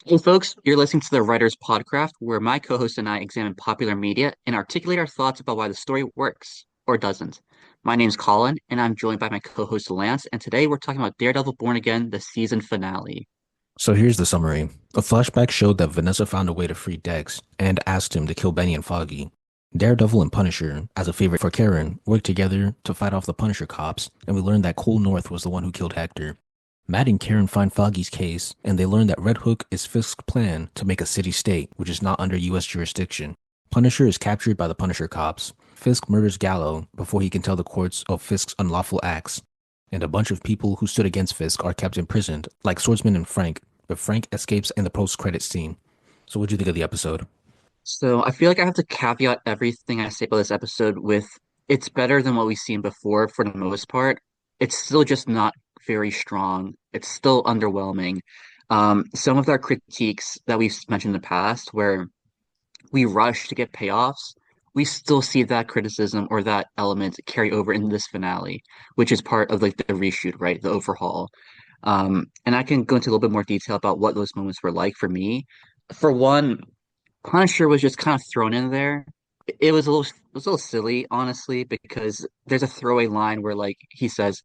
Hey, folks, you're listening to the Writer's Podcraft, where my co host and I examine popular media and articulate our thoughts about why the story works or doesn't. My name's Colin, and I'm joined by my co host Lance, and today we're talking about Daredevil Born Again, the season finale. So here's the summary. A flashback showed that Vanessa found a way to free Dex and asked him to kill Benny and Foggy. Daredevil and Punisher, as a favor for Karen, worked together to fight off the Punisher cops, and we learned that Cole North was the one who killed Hector. Matt and Karen find Foggy's case, and they learn that Red Hook is Fisk's plan to make a city-state, which is not under U.S. jurisdiction. Punisher is captured by the Punisher cops. Fisk murders Gallo before he can tell the courts of Fisk's unlawful acts, and a bunch of people who stood against Fisk are kept imprisoned, like Swordsman and Frank, but Frank escapes in the post-credit scene. So what'd you think of the episode? So I feel like I have to caveat everything I say about this episode with it's better than what we've seen before for the most part. It's still just not very strong. It's still underwhelming. Some of our critiques that we've mentioned in the past, where we rush to get payoffs, we still see that criticism or that element carry over in this finale, which is part of like the reshoot, right? The overhaul. And I can go into a little bit more detail about what those moments were like for me. For one, Punisher was just kind of thrown in there. It was a little silly, honestly, because there's a throwaway line where like he says,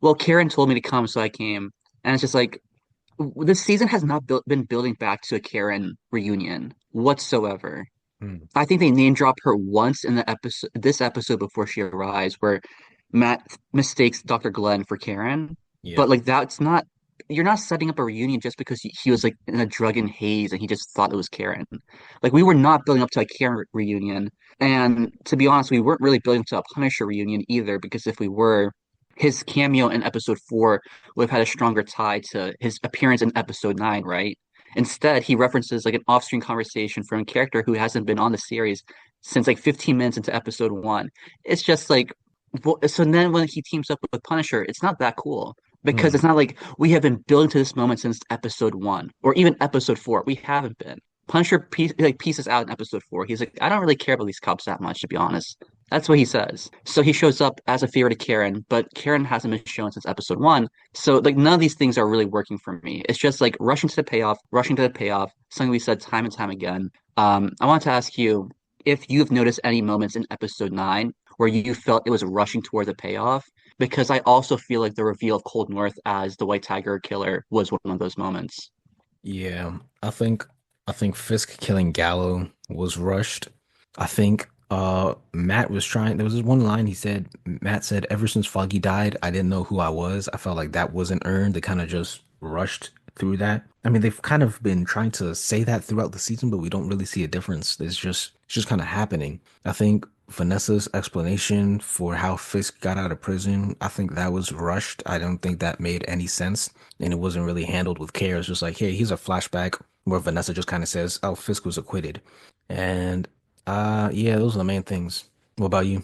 "Well, Karen told me to come, so I came," and it's just like this season has not been building back to a Karen reunion whatsoever. Hmm. I think they name drop her once in this episode before she arrives, where Matt mistakes Dr. Glenn for Karen. Yeah. But like that's not you're not setting up a reunion just because he was like in a drug and haze and he just thought it was Karen. Like we were not building up to a Karen reunion. And to be honest, we weren't really building to a Punisher reunion either, because if we were, his cameo in episode four would have had a stronger tie to his appearance in episode nine, right? Instead, he references like an off-screen conversation from a character who hasn't been on the series since like 15 minutes into episode one. It's just like, so then when he teams up with Punisher, it's not that cool because Hmm. it's not like we have been building to this moment since episode one or even episode four. We haven't been. Punisher pieces out in episode four. He's like, I don't really care about these cops that much, to be honest. That's what he says. So he shows up as a favor to Karen, but Karen hasn't been shown since episode one. So like none of these things are really working for me. It's just like rushing to the payoff, something we said time and time again. I want to ask you if you've noticed any moments in episode nine where you felt it was rushing toward the payoff, because I also feel like the reveal of Cold North as the White Tiger killer was one of those moments. Yeah. I think Fisk killing Gallo was rushed. I think Matt was trying there was this one line he said Matt said, ever since Foggy died, I didn't know who I was. I felt like that wasn't earned. They kind of just rushed through that. I mean, they've kind of been trying to say that throughout the season, but we don't really see a difference. It's just kind of happening. I think Vanessa's explanation for how Fisk got out of prison, I think that was rushed. I don't think that made any sense, and it wasn't really handled with care. It's just like, hey, here's a flashback where Vanessa just kind of says, "Oh, Fisk was acquitted," and yeah, those are the main things. What about you?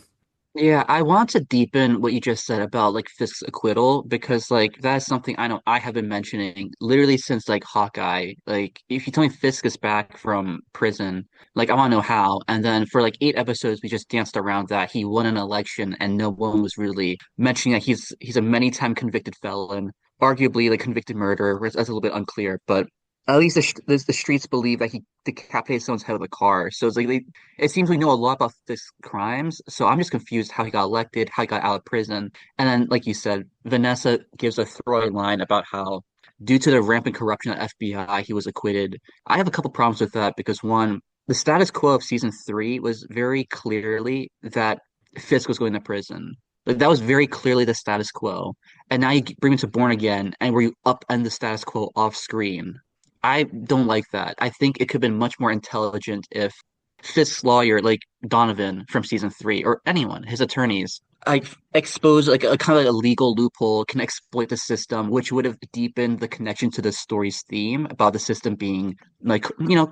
Yeah, I want to deepen what you just said about like Fisk's acquittal, because like that is something I know I have been mentioning literally since like Hawkeye. Like if you tell me Fisk is back from prison, like I want to know how. And then for like 8 episodes, we just danced around that he won an election and no one was really mentioning that he's a many-time convicted felon, arguably like convicted murderer. That's a little bit unclear, but at least the streets believe that he decapitated someone's head with a car. So it's like it seems we know a lot about this crimes, so I'm just confused how he got elected, how he got out of prison. And then, like you said, Vanessa gives a throwaway line about how, due to the rampant corruption at FBI, he was acquitted. I have a couple problems with that because one, the status quo of season three was very clearly that Fisk was going to prison. Like that was very clearly the status quo. And now you bring it to Born Again and where you upend the status quo off screen. I don't like that. I think it could have been much more intelligent if Fisk's lawyer, like Donovan from season three, or anyone, his attorneys, like expose like a kind of like a legal loophole, can exploit the system, which would have deepened the connection to the story's theme about the system being like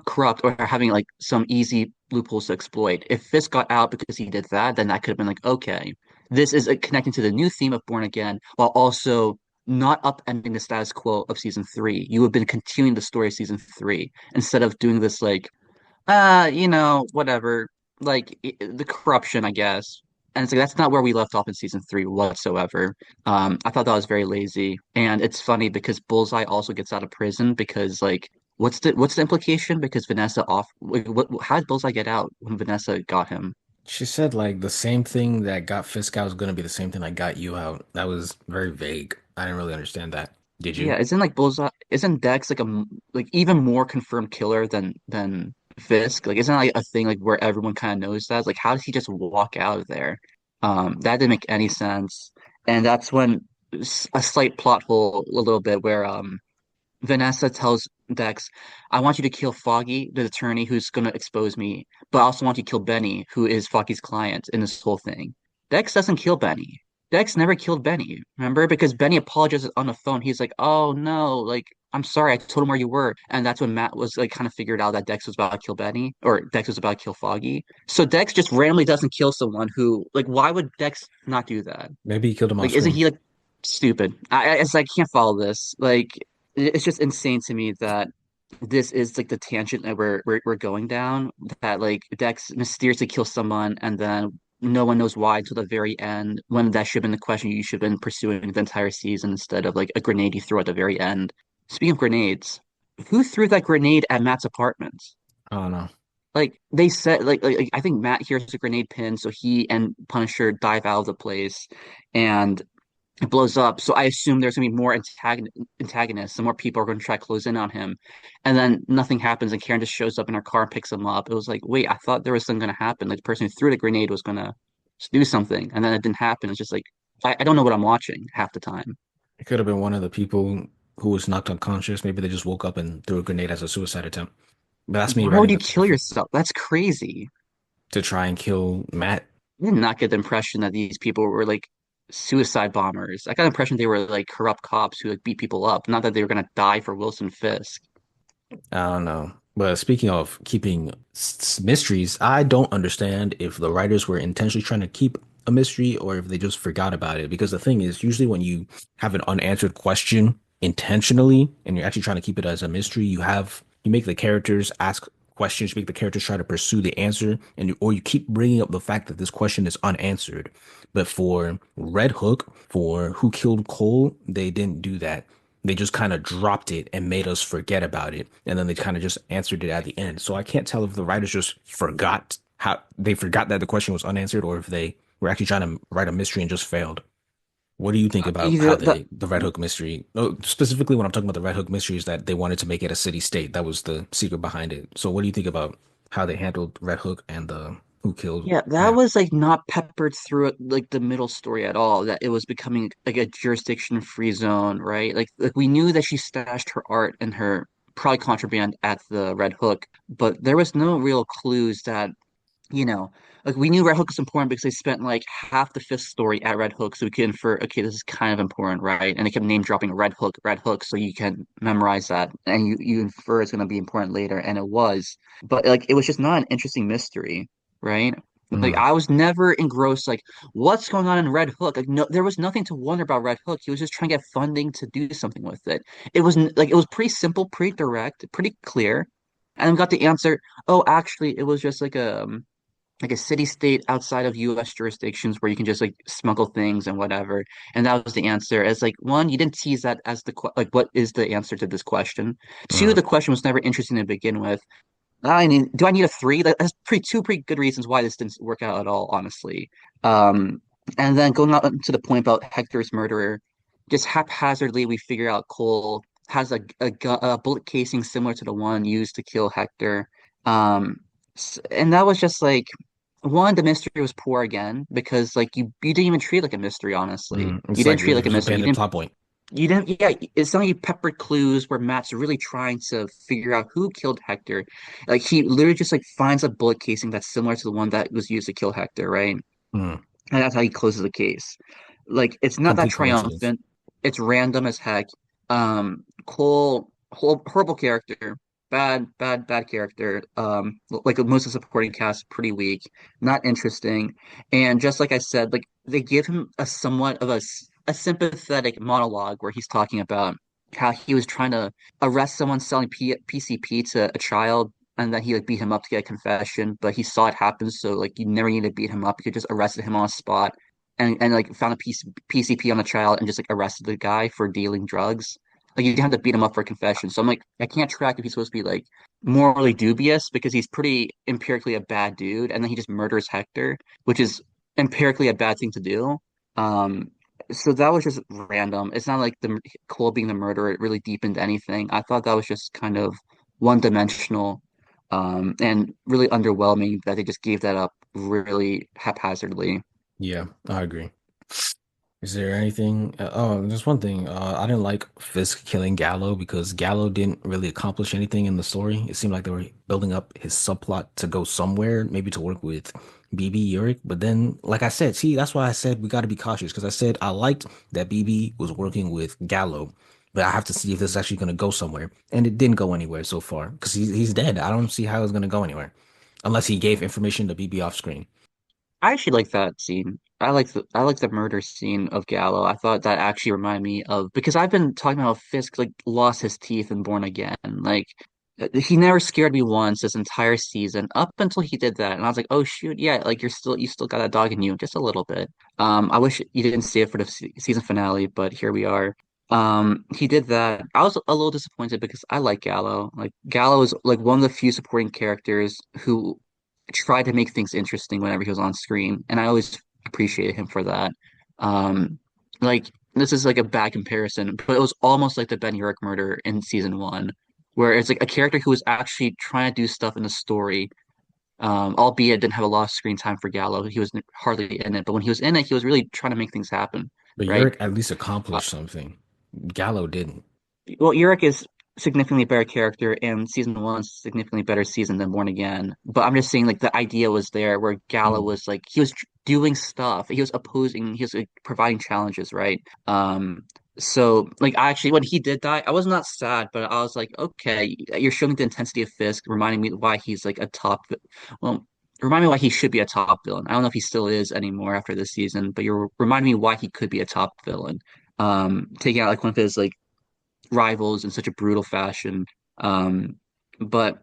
corrupt or having like some easy loopholes to exploit. If Fisk got out because he did that, then that could have been like, okay, this is connecting to the new theme of Born Again while also not upending the status quo of season three. You have been continuing the story of season three instead of doing this like whatever. Like the corruption, I guess. And it's like that's not where we left off in season three whatsoever. I thought that was very lazy. And it's funny because Bullseye also gets out of prison because like What's the implication? Because Vanessa off how did Bullseye get out when Vanessa got him? She said like the same thing that got Fisk out is gonna be the same thing that got you out. That was very vague. I didn't really understand that. Did you? Yeah, isn't Dex like like even more confirmed killer than Fisk? Like isn't that like a thing like where everyone kind of knows that? Like how does he just walk out of there? That didn't make any sense. And that's when a slight plot hole a little bit where Vanessa tells Dex, I want you to kill Foggy, the attorney who's going to expose me, but I also want you to kill Benny, who is Foggy's client in this whole thing. Dex doesn't kill Benny. Dex never killed Benny, remember? Because Benny apologizes on the phone. He's like, oh no, like, I'm sorry, I told him where you were. And that's when Matt was like kind of figured out that Dex was about to kill Benny, or Dex was about to kill Foggy. So Dex just randomly doesn't kill someone who, like, why would Dex not do that? Maybe he killed him Like, off isn't screen. he like stupid? I can't follow this. Like, it's just insane to me that this is like the tangent that we're going down. That like Dex mysteriously kills someone and then no one knows why until the very end. When that should have been the question you should have been pursuing the entire season instead of like a grenade you throw at the very end. Speaking of grenades, who threw that grenade at Matt's apartment? I don't know. Like they said, like I think Matt hears a grenade pin, so he and Punisher dive out of the place, and it blows up. So I assume there's gonna be more antagonists, and more people are gonna try to close in on him. And then nothing happens, and Karen just shows up in her car and picks him up. It was like, wait, I thought there was something gonna happen. Like the person who threw the grenade was gonna do something, and then it didn't happen. It's just like I don't know what I'm watching half the time. It could have been one of the people who was knocked unconscious. Maybe they just woke up and threw a grenade as a suicide attempt. But that's me Why would writing you the kill yourself? That's crazy. to try and kill Matt. I did not get the impression that these people were like suicide bombers. I got the impression they were like corrupt cops who like beat people up, not that they were gonna die for Wilson Fisk. I don't know. But speaking of keeping mysteries, I don't understand if the writers were intentionally trying to keep a mystery or if they just forgot about it. Because the thing is, usually when you have an unanswered question intentionally and you're actually trying to keep it as a mystery, you make the characters ask questions, you make the characters try to pursue the answer, or you keep bringing up the fact that this question is unanswered. But for Red Hook, for who killed Cole, they didn't do that. They just kind of dropped it and made us forget about it. And then they kind of just answered it at the end. So I can't tell if the writers just forgot that the question was unanswered or if they were actually trying to write a mystery and just failed. What do you think about how Either the the Red Hook mystery, oh, specifically when I'm talking about the Red Hook mystery, is that they wanted to make it a city state. That was the secret behind it. So what do you think about how they handled Red Hook and the who killed Yeah, that Matt? was like not peppered through like the middle story at all. That it was becoming like a jurisdiction free zone, right? Like we knew that she stashed her art and her probably contraband at the Red Hook, but there was no real clues that you know, like we knew Red Hook was important because they spent like half the fifth story at Red Hook, so we could infer, okay, this is kind of important, right? And they kept name dropping Red Hook, so you can memorize that, and you infer it's going to be important later, and it was, but like it was just not an interesting mystery, right? Like Mm. I was never engrossed, like what's going on in Red Hook? Like no, there was nothing to wonder about Red Hook. He was just trying to get funding to do something with it. Like it was pretty simple, pretty direct, pretty clear, and we got the answer. Oh, actually, it was just like a city state outside of US jurisdictions where you can just like smuggle things and whatever. And that was the answer. As like one, you didn't tease that as like what is the answer to this question. Two, Mm. the question was never interesting to begin with. I mean, do I need a three? That's two pretty good reasons why this didn't work out at all, honestly. Um, and then going on to the point about Hector's murderer, just haphazardly we figure out Cole has a bullet casing similar to the one used to kill Hector. And that was just like one, the mystery was poor again because like you didn't even treat it like a mystery, honestly. Mm. You It's didn't like treat it it like a was mystery. abandoned plot point. You didn't, yeah, it's not like you peppered clues where Matt's really trying to figure out who killed Hector. Like he literally just like finds a bullet casing that's similar to the one that was used to kill Hector, right? Mm. And that's how he closes the case. Like it's not that Complete coincidence. triumphant. It's random as heck. Cole, horrible character. Bad character. Like most of the supporting cast, pretty weak, not interesting. And just like I said, like they give him a somewhat of a sympathetic monologue where he's talking about how he was trying to arrest someone selling PCP to a child, and then he like beat him up to get a confession, but he saw it happen, so like you never need to beat him up. You could just arrested him on the spot and like found a PCP on the child and just like arrested the guy for dealing drugs. Like you have to beat him up for a confession. So I'm like, I can't track if he's supposed to be like morally dubious because he's pretty empirically a bad dude, and then he just murders Hector, which is empirically a bad thing to do. Um, so that was just random. It's not like the Cole being the murderer it really deepened anything. I thought that was just kind of one dimensional, and really underwhelming that they just gave that up really haphazardly. Yeah, I agree. Is there anything? Oh, there's one thing. I didn't like Fisk killing Gallo because Gallo didn't really accomplish anything in the story. It seemed like they were building up his subplot to go somewhere, maybe to work with BB Yurik. But then, like I said, see, that's why I said we got to be cautious because I said I liked that BB was working with Gallo, but I have to see if this is actually going to go somewhere. And it didn't go anywhere so far because he's dead. I don't see how it's going to go anywhere unless he gave information to BB off screen. I actually like that scene. I like the murder scene of Gallo. I thought that actually reminded me of because I've been talking about how Fisk like lost his teeth and Born Again. Like he never scared me once this entire season up until he did that, and I was like, oh shoot, yeah, like you still got that dog in you just a little bit. I wish you didn't see it for the season finale, but here we are. He did that. I was a little disappointed because I like Gallo. Like Gallo is like one of the few supporting characters who tried to make things interesting whenever he was on screen, and I always appreciated him for that. Um, like this is like a bad comparison, but it was almost like the Ben Urich murder in season one, where it's like a character who was actually trying to do stuff in the story, albeit didn't have a lot of screen time for Gallo. He was hardly in it, but when he was in it, he was really trying to make things happen, But right? Yurik at least Uh, accomplished something. Gallo didn't. Well, Urich is significantly better character, and season one's significantly better season than Born Again. But I'm just saying, like the idea was there, where Gala Mm. was like he was doing stuff, he was opposing, he was like, providing challenges, right? So like I actually when he did die, I was not sad, but I was like, okay, you're showing the intensity of Fisk, reminding me why he's like a top, well, remind me why he should be a top villain. I don't know if he still is anymore after this season, but you're reminding me why he could be a top villain. Taking out like one of his like rivals in such a brutal fashion. Um, but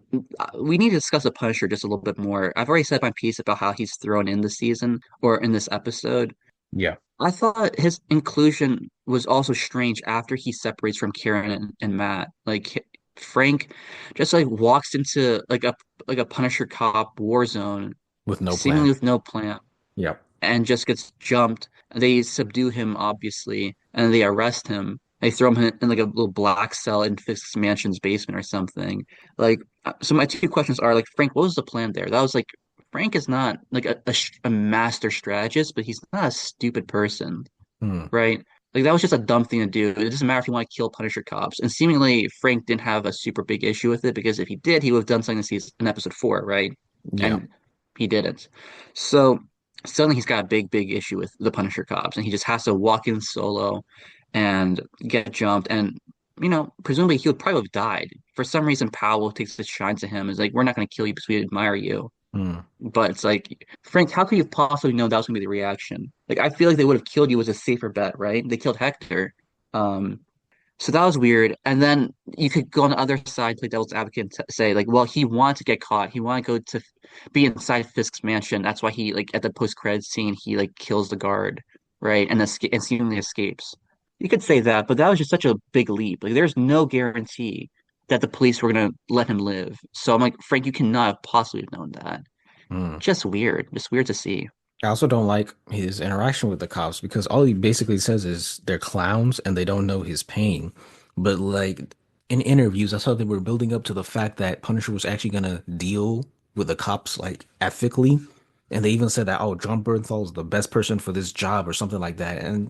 we need to discuss the Punisher just a little bit more. I've already said my piece about how he's thrown in this season or in this episode. Yeah, I thought his inclusion was also strange after he separates from Karen and Matt. Like Frank just like walks into like a Punisher cop war zone, with no seemingly plan. with no plan Yeah. and just gets jumped. They subdue him, obviously, and they arrest him. They throw him in like a little black cell in Fisk's mansion's basement or something. Like, so my two questions are like, Frank, what was the plan there? That was like, Frank is not like a master strategist, but he's not a stupid person, Hmm. right? Like that was just a dumb thing to do. It doesn't matter if you want to kill Punisher cops. And seemingly Frank didn't have a super big issue with it because if he did, he would have done something in episode four, right? Yeah. And he didn't. So suddenly he's got a big issue with the Punisher cops, and he just has to walk in solo and get jumped. And presumably he would probably have died. For some reason, Powell takes a shine to him. Is like, we're not going to kill you because we admire you. Hmm. But it's like, Frank, how could you have possibly known that was gonna be the reaction? Like, I feel like they would have killed you as a safer bet, right? They killed Hector. Um, so that was weird. And then you could go on the other side, play devil's advocate, and say, like, well, he wanted to get caught. He wanted to go to be inside Fisk's mansion. That's why he, like, at the post-credits scene, he like kills the guard, right? And seemingly escapes. You could say that, but that was just such a big leap. Like, there's no guarantee that the police were gonna let him live. So I'm like, Frank, you cannot have possibly known that. Hmm. Just weird to see. I also don't like his interaction with the cops because all he basically says is they're clowns and they don't know his pain. But like in interviews, I saw they were building up to the fact that Punisher was actually gonna deal with the cops like ethically. And they even said that, oh, John Bernthal is the best person for this job or something like that. And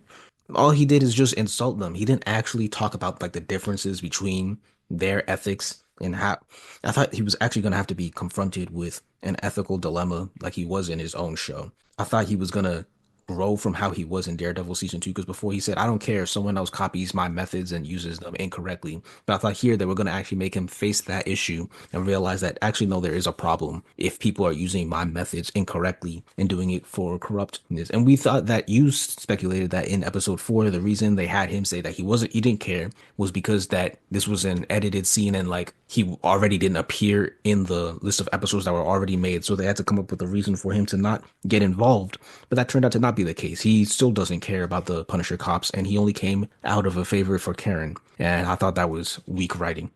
all he did is just insult them. He didn't actually talk about like the differences between their ethics and how I thought he was actually gonna have to be confronted with an ethical dilemma like he was in his own show. I thought he was gonna grow from how he was in Daredevil season two because before he said, I don't care if someone else copies my methods and uses them incorrectly. But I thought here they were gonna actually make him face that issue and realize that actually no, there is a problem if people are using my methods incorrectly and doing it for corruptness. And we thought that you speculated that in episode four, the reason they had him say that he didn't care was because that this was an edited scene and like he already didn't appear in the list of episodes that were already made. So they had to come up with a reason for him to not get involved. But that turned out to not not be the case. He still doesn't care about the Punisher cops, and he only came out of a favor for Karen. And I thought that was weak writing.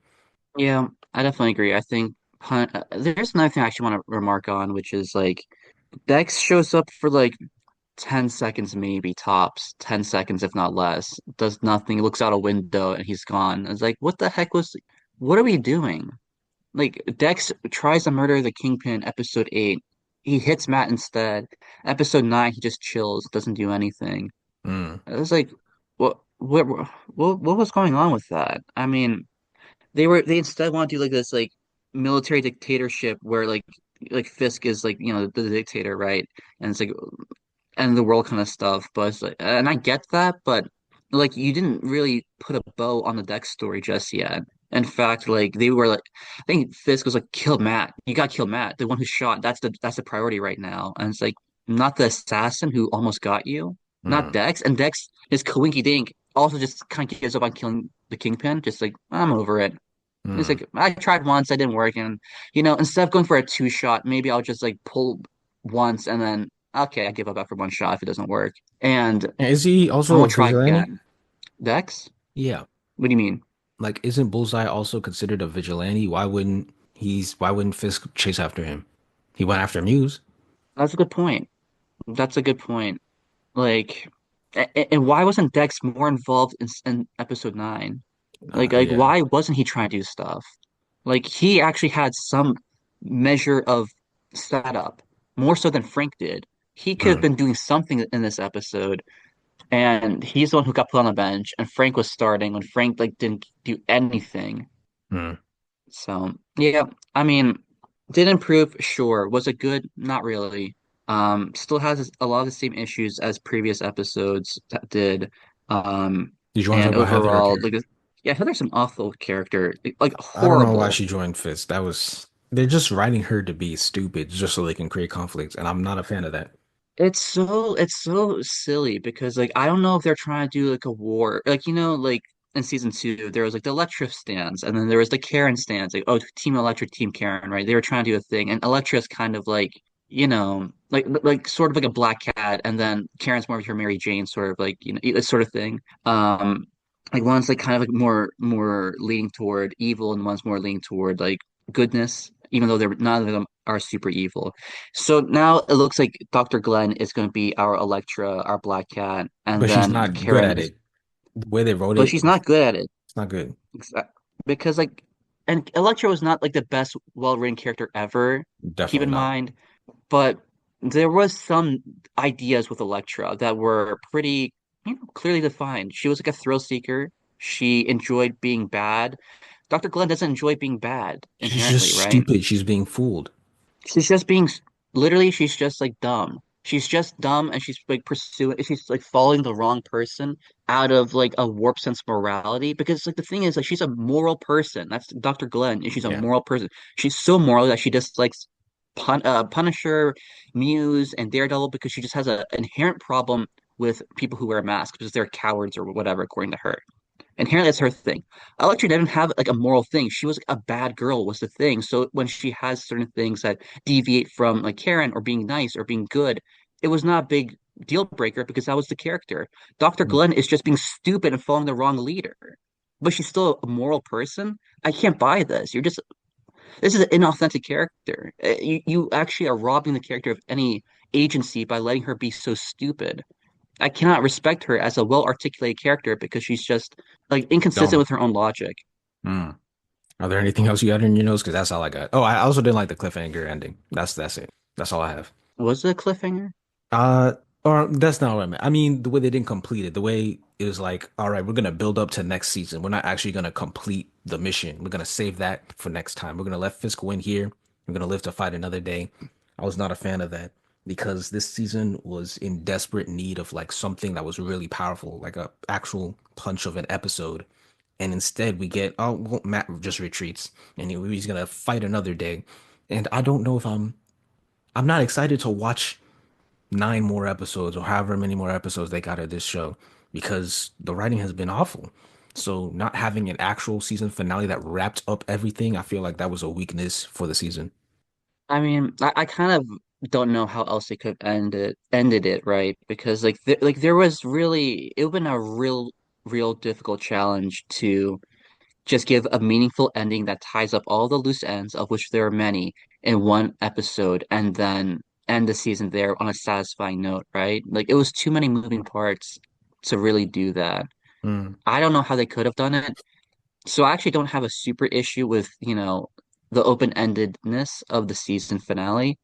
Yeah, I definitely agree. I think there's another thing I actually want to remark on, which is like Dex shows up for like 10 seconds, maybe tops, 10 seconds, if not less, does nothing, looks out a window and he's gone. It's like, what are we doing? Like, Dex tries to murder the Kingpin, episode 8. He hits Matt instead. Episode 9, he just chills, doesn't do anything. Mm. It was like, what was going on with that? I mean, they instead want to do like this like military dictatorship where like Fisk is like the dictator, right? And it's like end the world kind of stuff. But it's like, and I get that, but like you didn't really put a bow on the Dex story just yet. In fact, like they were like, I think Fisk was like, kill Matt. You got to kill Matt, the one who shot. That's the priority right now. And it's like not the assassin who almost got you, not Mm. Dex. And Dex is Coinky Dink also just kind of gives up on killing the Kingpin. Just like I'm over it. It's Mm. like I tried once, I didn't work, and instead of going for a two shot, maybe I'll just like pull once and then okay, I give up after one shot if it doesn't work, and And is he I also a won't try vigilante? again. Dex? Yeah. What do you mean? Like, isn't Bullseye also considered a vigilante? Why wouldn't Fisk chase after him? He went after Muse. That's a good point. That's a good point. Like, and why wasn't Dex more involved in episode 9? Like Yeah. why wasn't he trying to do stuff? Like he actually had some measure of setup, more so than Frank did. He could have Mm. been doing something in this episode, and he's the one who got put on the bench, and Frank was starting when Frank like didn't do anything. Mm. So yeah, I mean, did improve, sure. Was it good? Not really. Still has a lot of the same issues as previous episodes that did. Um, Did you want to talk and about Heather or overall, Karen? yeah, Heather's an awful character, like I don't know why horrible. she joined Fisk. They're just writing her to be stupid just so they can create conflicts, and I'm not a fan of that. It's so silly because like I don't know if they're trying to do like a war, like like in season 2 there was like the Electra stands, and then there was the Karen stands, like oh Team Electra, Team Karen, right? They were trying to do a thing, and Electra's kind of like like sort of like a black cat, and then Karen's more of your Mary Jane, sort of like this sort of thing. Like one's like kind of like more leaning toward evil, and one's more leaning toward like goodness, even though they're none of them are super evil. So now it looks like Dr. Glenn is going to be our Electra, our Black Cat, and But she's then not good Karen at is, it. The way they wrote but it, she's not good at it. it's not good. Because like, and Electra was not like the best well-written character ever, keep Definitely in not. mind, but there was some ideas with Electra that were pretty, clearly defined. She was like a thrill seeker. She enjoyed being bad. Dr. Glenn doesn't enjoy being bad She's just inherently, right? stupid. She's being fooled. She's just being literally she's just like dumb. She's just dumb and she's like she's like following the wrong person out of like a warped sense of morality because like the thing is like she's a moral person. That's Dr. Glenn, and she's a Yeah. moral person. She's so moral that she dislikes Punisher, Muse, and Daredevil because she just has an inherent problem with people who wear masks because they're cowards or whatever, according to her. Inherently, that's her thing. Electra didn't have like a moral thing. She was a bad girl was the thing. So when she has certain things that deviate from like Karen or being nice or being good, it was not a big deal breaker because that was the character. Dr. Mm. Glenn is just being stupid and following the wrong leader. But she's still a moral person. I can't buy this. This is an inauthentic character. You actually are robbing the character of any agency by letting her be so stupid. I cannot respect her as a well-articulated character because she's just like inconsistent Dumb. with her own logic. Mm. Are there anything else you got in your notes? Because that's all I got. Oh, I also didn't like the cliffhanger ending. That's it. That's all I have. Was it a cliffhanger? Uh, or that's not what I meant. I mean, the way they didn't complete it, the way it was like, all right, we're gonna build up to next season. We're not actually gonna complete the mission. We're gonna save that for next time. We're gonna let Fisk win here. We're gonna live to fight another day. I was not a fan of that because this season was in desperate need of like something that was really powerful, like a actual punch of an episode. And instead, we get oh well, Matt just retreats and he's gonna fight another day. And I don't know if I'm not excited to watch 9 more episodes or however many more episodes they got of this show because the writing has been awful. So not having an actual season finale that wrapped up everything, I feel like that was a weakness for the season. I mean, I kind of don't know how else they could have ended it, right? Because like there was really it would have been a real difficult challenge to just give a meaningful ending that ties up all the loose ends, of which there are many, in one episode, and then end the season there on a satisfying note, right? Like it was too many moving parts to really do that. Mm, I don't know how they could have done it. So I actually don't have a super issue with, the open-endedness of the season finale.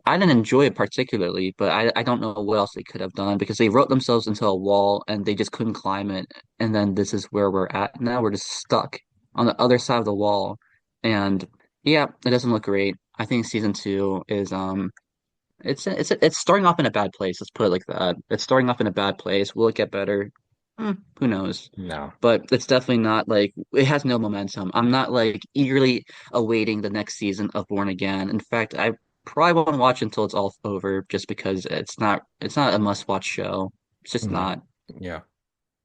I didn't enjoy it particularly, but I don't know what else they could have done because they wrote themselves into a wall and they just couldn't climb it. And then this is where we're at now. We're just stuck on the other side of the wall. And yeah, it doesn't look great. I think season two is it's starting off in a bad place. Let's put it like that. It's starting off in a bad place. Will it get better? Who knows? no. But it's definitely not like it has no momentum. I'm not like eagerly awaiting the next season of Born Again. In fact, I probably won't watch until it's all over just because it's not a must-watch show. It's just No. not. Yeah.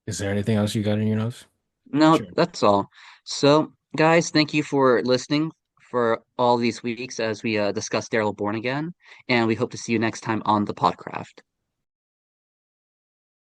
Is there anything else you got in your notes? No, Sure. that's all. So, guys, thank you for listening for all these weeks as we discuss Daryl Born Again, and we hope to see you next time on the Podcraft.